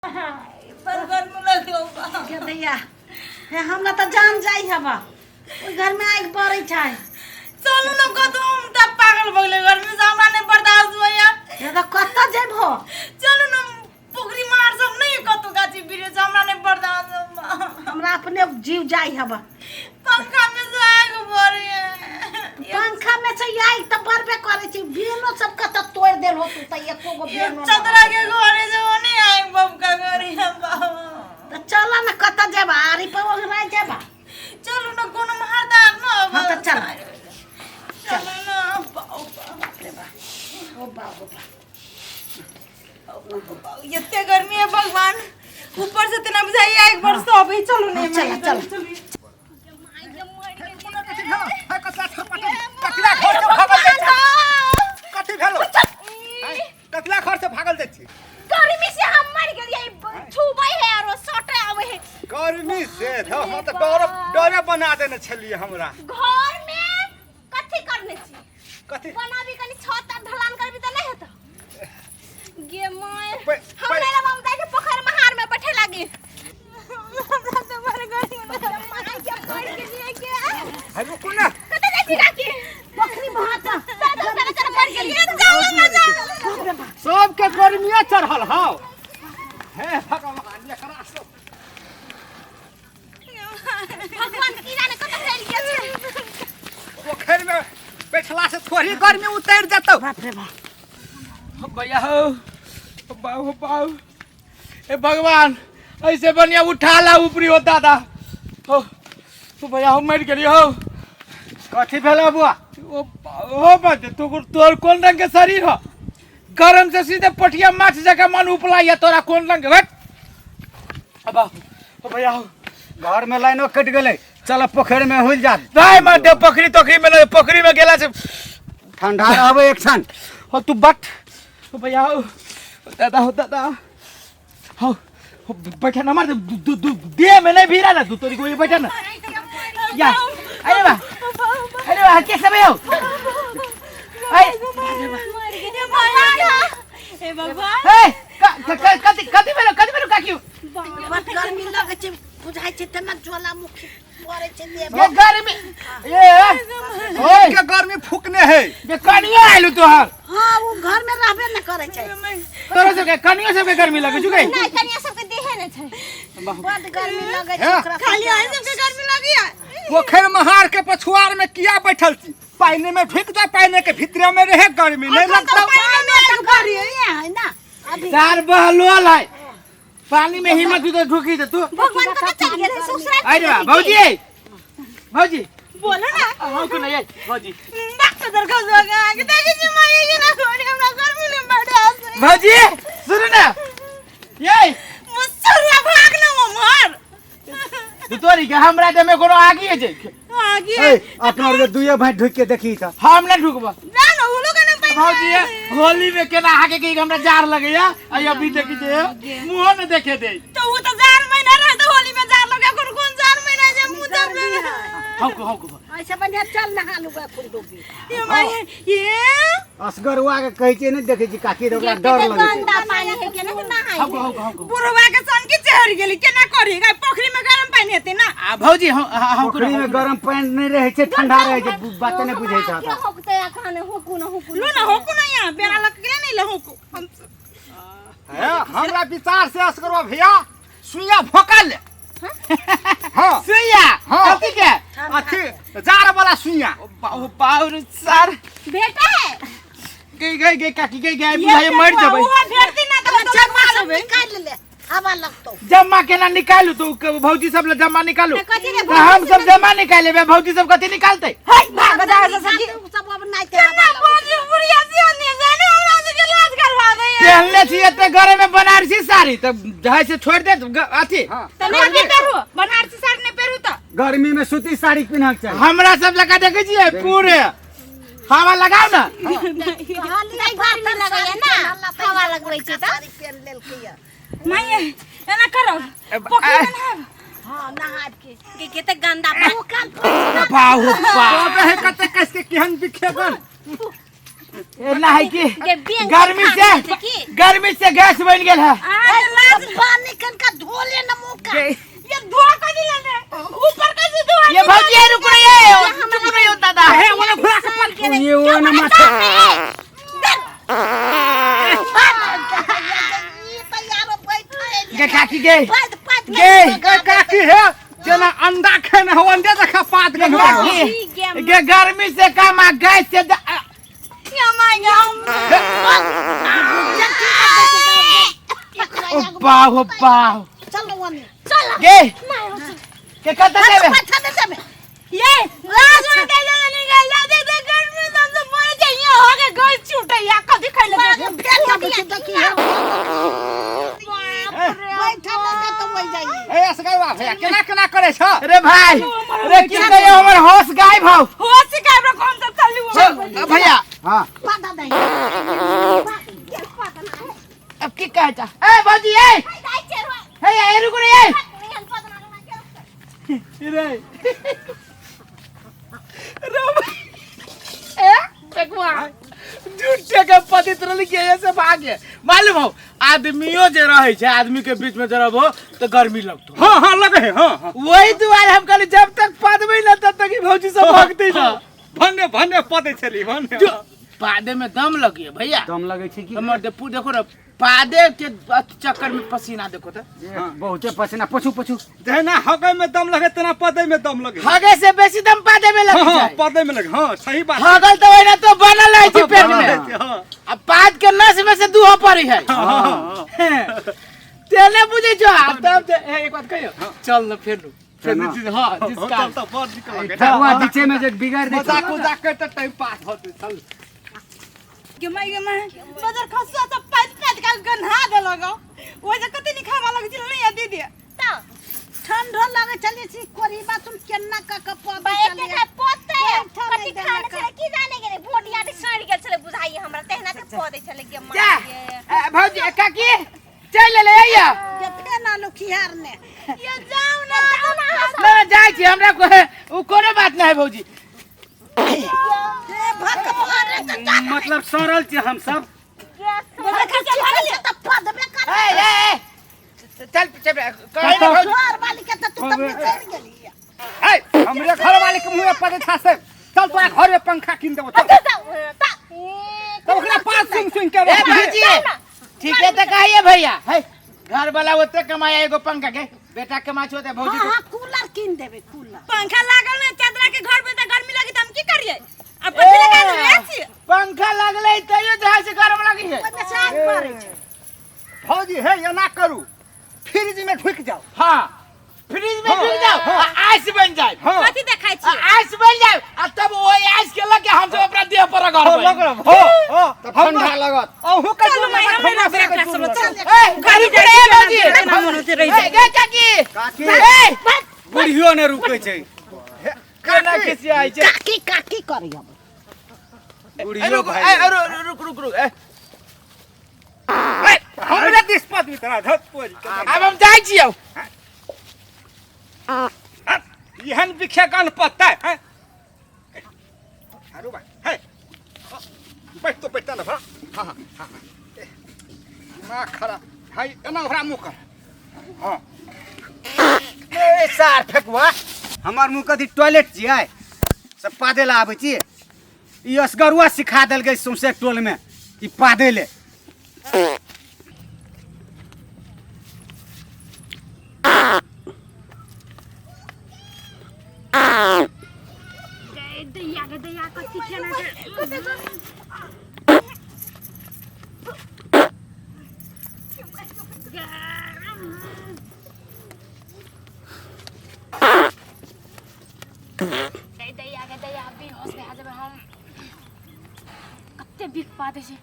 Burger में लगे होगा के दैया हे हमरा त जान जाई हबा ओइ घर में आग पड़ै छै। चलू न कतहु तब पागल भगले घर में से हमरा नहीं बर्दाश्त होया। ये त कत जेबो चलू न पोखरी मार सब नहीं कतहु गाछी बिरे से हमरा नहीं बर्दाश्त होबा। हमरा अपने जीव जाई हबा पंखा में से आग भरे पंखा में से आग त बरबे करे छै। बेनो सब कत तोड़ देल हो तू त एको गो बेनो चतरा के घरे से वो नहीं आए बम का घरे बाबा। त चल न कत जेबा आरी पर ओघरा जेबा। चलू न कोनो मारदार न हां त चल चलू न बाप रे बा ओ बाबू बा इतने गर्मी है भगवान ऊपर से इतना बुझाई आग बरस तो अभी चलो नहीं चल चल कथी भेलो कतला घर से भागल जाइ छी। गर्मी से हम मर गेलिए छुबै है और सटे आवे है गर्मी से हम त डरे बना देने छलिए हमरा। घर में कथी करने छी कथी बनाबी कनी छत ढलान करबी त नहीं होता गे माय पे- हमरा ला हम जाके पोखर में हार में बैठे लागी हमरा तो मर गई माय के मर गेलिए के है रुकू ना कत जाती काकी पोखरी भात चल मर गेलिए जाओ ना सबके गर्मिया चढ़ल हां हे भगवान ये करा सो भगवान की जाने कत चल गेल पोखर में बैठला से थोड़ी गर्मी उतर जतो। बाप रे बा भैया हो बाऊ ए भगवान ऐसे बढ़िया उठा ला ऊपरी हो दादा हो तो भैया हो मर गेली हो। कथी भेलो बुआ हो बात तू तोर कौन रंग के शरीर हो गरम से सीधे पटिया माछ जगह मन उपलाइया तोरा कौन रंग हट अब ओ भैया हो घर में लाइनो कट गेले चल पोखर में हुल जा दाई मार दे पोखरी में गेला से ठंडा रहबे एक क्षण। हो तू बट ओ भैया हो दादा हो बैठा ना मार दे में नहीं भीरा ना तू तोरी कोई बैठा ना या अरे वाह कैसे भाई हो ए भगवान ए कति बेलो काकी बात गर्मी लगे छै बुझाई छै तना ज्वालामुखी पड़े छै देह ये गर्मी ओए के गर्मी फूकने है ये कनिया आइलु तोहर हां वो घर में रहबे न करे छै। तोरा से कनिया से गर्मी लगे छुकै नहीं कनिया सबके देहे न छै बड गर्मी लगे छै हैं? ओकरा खाली आइ सबके गर्मी लागी है पोखर महार के पछुआर में किया बैठल छी पानी में ढुक जा पानी के भीतर में रहे गर्मी नहीं लगता। करी है ना अभी चार बहलोल है पानी में हिम्मत तो ढुकी दे तू भगवान कत चल गेल ससुराल अरे वाह भौजी बोलो ना हो को नहीं भौजी डॉक्टर का जोगा के देखि छी माय ये ना कोनी हमरा गर्मी में बैठे आसे भौजी सुन ना ये मुसरिया भाग ना मर तू तोरी के हमरा दे में कोनो आगी जे आगे ए अपना रे दुइये भाई ढुक के देखी त हम ना ढुकबा ना ना वो लोग ना पाई भौजी होली में केना आगे के हमरा जार लगैया आई अभी देखि जे मुंह न देखे दे तो वो तो 4 महीना रह तो होली में जार लगे कौन 4 महीना जे मुंह दब हमको ऐसे बढ़िया चल नहा लुगा कुंडुबी ये माय ये असगरवा के कहै छै नहीं देखे छी काकी रे ओकरा डर लगे छै। गंदा पानी है के नहीं नहाई हमको बुढ़वा के सन के चढ़ गेली केना करी गाय पोखरी में गरम पानी हेते ना आ भौजी हमको पोखरी में गरम पानी नहीं रहे छै ठंडा रहे छै बात नहीं बुझै छै क्या होकते या खाने होकू ना लो ना होकू ना यहाँ बेरा लग के नहीं लहोकू है हमरा विचार से असगरवा भैया सुइया भोकल हां सुइया हाँ। कथी के अथी जार वाला सुइया बाउर सर बेटा है गई काकी गई बुझाए मर जबै वो फेरती ना तो जम्मा सब निकाल ले हवा लगतो जम्मा केना निकालू तू भौजी सब ले जम्मा निकालू कथी रे तो हम सब जम्मा निकाल लेबे भौजी सब कथी निकालते हाय भाग जा सकी सब अब नहीं के ना बोली बुढ़िया से नहीं जाने हमरा से के लाज करवा दे पहनले छी एते घरे में बनारसी साड़ी तो जहां से छोड़ दे अथी हां तने नहीं पेरू बनारसी साड़ी नहीं पेरू तो गर्मी में सूती साड़ी पहनक चाहिए। हमरा सब लगा देखे छिए पूरे हवा लगाओ ना नहीं गर्मी लगाया ना हवा लगबै छै त साड़ी पहन लेल किया माये एना करो पोखरी में नहाब हां नहा के केते गंदा पानी वो काल बाऊ तो है कते कस के केहन बिखेबन ना है कि गे बियन गर्मी से गैस बन गेल है लाज पानी कनका धो ले न मुंह का ये धोआ कर दिले ने ऊपर कैसे धोआ ये भौजी रुक रही है चुप रही हो दादा हे ओने घुरा के पल ये वो न माथा ये तैयार बैठे गे काकी गे पाद गे काकी है जना अंडा खाना हो अंडे देखा पात के गे गर्मी से काम आ गैस से बाह बाह चलो वने गे के कत देबे पाछा दे देबे ये लाज में दे ले निकल दे दे गर्मी से मर जाइए हो के गोल छूटे या कभी खइले देखी है बैठा दे तो वही जाई ए असगरवा भैया केना करे छ अरे भाई अरे की कहियो हमर होश गायब हो होश गायब कौन सा चलू भैया हां पादा दे अब की कहता ए भौजी ए हे रुक रे रे झूठे के पति तरली के ऐसे भागे मालूम हो आदमियों जे रहे छे आदमी के बीच में जरब हो तो गर्मी लगतो हां हां लगे है हां वही दुआरे हम कहले जब तक पादबे न तब तक भौजी सब भागते ना भन्ने भन्ने पते छली भन्ने पादे में दम लगी है भैया दम लगे छै कि हमर देखो ना पादे के चक्कर में पसीना देखो तो बहुते पसीना पछू पछू जहना हगे में दम लगे तना पते में दम लगे हगे से बेसी दम पादे में लगी हां जाए पते में लगे हां सही बात हगल तो वही ना तो बनल है जी पेट में हां अब पाद के नस में से दूह पड़ी है हां तेने बुझे जो तब एक बात कहियो चल न फिर हां जिसका तो बहुत निकल लगे ठगुआ बीचे में जे बिगाड़ दे मजाक उजाक के तो टाइम पास होते चल के मैं बदर खसवा तो पैद का गन्हा दे लगो वो जे कते नि खावा लगे चल नहीं दीदी ता ठंडा लगे चले छी कोरी बा तुम केना का कपा एक के पोते कति खाने चले की जाने के बोटिया दे सड़ गेल चले बुझाई हमरा तेहना के पोदे चले के मार भौजी काकी चल ले आइया केते ना लुखियार ने ये जाओ ना ना जाई छी हमरा को उ कोनो बात नहीं भौजी भक मारे त मतलब सरल छी हम सब बदर खसवा त पदबे कर ए चल चल कहे ना भौजी घर वाली के त तू तब चल गेली ए हमरे घर वाले के मुंह में पते था से चल तोरा घर में पंखा किन देबो चल तो ओकरा पास सुन सुन के ए भौजी ठीक है तो कहिए भैया है घर वाला ओते कमाया एगो पंखा के बेटा कमा छोते भौजी हां कूलर किन देबे कूलर पंखा लागल ने चदरा के घर में त गर्मी लगी त हम की करिए अब कथि लगा रहे छी पंखा लगले तइयो जहां से गरम लगी है ओने साग मारे छै भौजी है ये ना करू फ्रिज में ढुक जाओ हां फ्रिज में ढुक जाओ आइस बन जाए कथि देखाई छी आइस बन जाए आ तब वो आइस के लगे हम सब अपना देह पर रगड़ लग रहा हो तो ठंडा लगत ओहु का चलो मैं हमरा से एकरा सब चल ए गाड़ी चढ़े भौजी ना मन से रही गे काकी काकी ए बुढ़ियो ने रुकै छै केना किसी आई छै काकी करी हम बुढ़ियो भाई रुक हमरे दिसपत भी तरा धत पोरी अब हम जाई छियो यहन बिखे कान पत्ता है अरे भाई है बैठ तो बैठता ना हां हां हां मां खरा है एना भरा मुंह कर हां ए सार फेकुआ हमर मुंह कथी टॉयलेट छियै सब पादे ला आबै छी ई असगरुआ सिखा देल गई सौंसे टोल में ई पादे ले दैया कथि खेना दैया बेहोश भए जेबै हम कते बिक पाते छै